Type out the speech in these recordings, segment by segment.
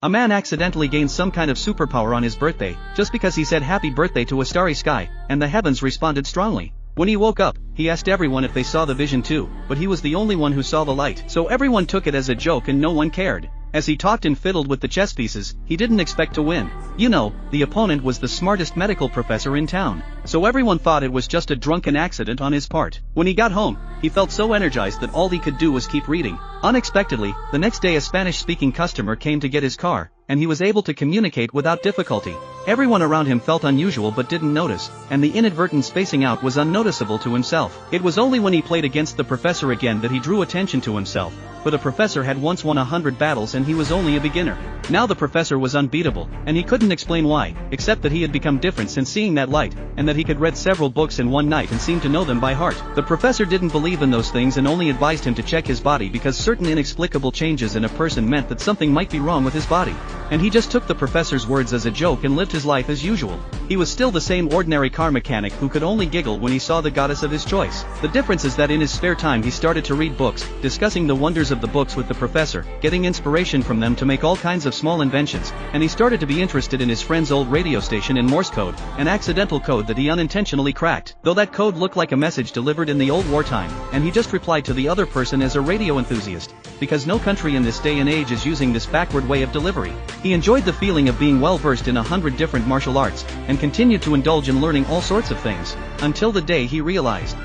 A man accidentally gained some kind of superpower on his birthday, just because he said happy birthday to a starry sky, and the heavens responded strongly. When he woke up, he asked everyone if they saw the vision too, but he was the only one who saw the light, so everyone took it as a joke and no one cared. As he talked and fiddled with the chess pieces, he didn't expect to win. You know, the opponent was the smartest medical professor in town, so everyone thought it was just a drunken accident on his part. When he got home, he felt so energized that all he could do was keep reading. Unexpectedly, the next day a Spanish-speaking customer came to get his car, and he was able to communicate without difficulty. Everyone around him felt unusual but didn't notice, and the inadvertent spacing out was unnoticeable to himself. It was only when he played against the professor again that he drew attention to himself, for the professor had once won 100 battles and he was only a beginner. Now the professor was unbeatable, and he couldn't explain why, except that he had become different since seeing that light, and that he could read several books in one night and seemed to know them by heart. The professor didn't believe in those things and only advised him to check his body because certain inexplicable changes in a person meant that something might be wrong with his body. And he just took the professor's words as a joke and lived his life as usual. He was still the same ordinary car mechanic who could only giggle when he saw the goddess of his choice. The difference is that in his spare time he started to read books, discussing the wonders of the books with the professor, getting inspiration from them to make all kinds of small inventions, and he started to be interested in his friend's old radio station in Morse code, an accidental code that he unintentionally cracked, though that code looked like a message delivered in the old wartime, and he just replied to the other person as a radio enthusiast, because no country in this day and age is using this backward way of delivery. He enjoyed the feeling of being well versed in 100 different martial arts, and continued to indulge in learning all sorts of things, until the day he realized.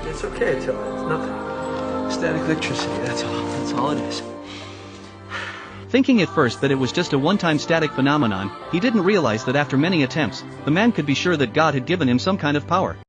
It's okay, Attila. It's nothing. Static electricity, that's all. That's all it is. Thinking at first that it was just a one-time static phenomenon, he didn't realize that after many attempts, the man could be sure that God had given him some kind of power.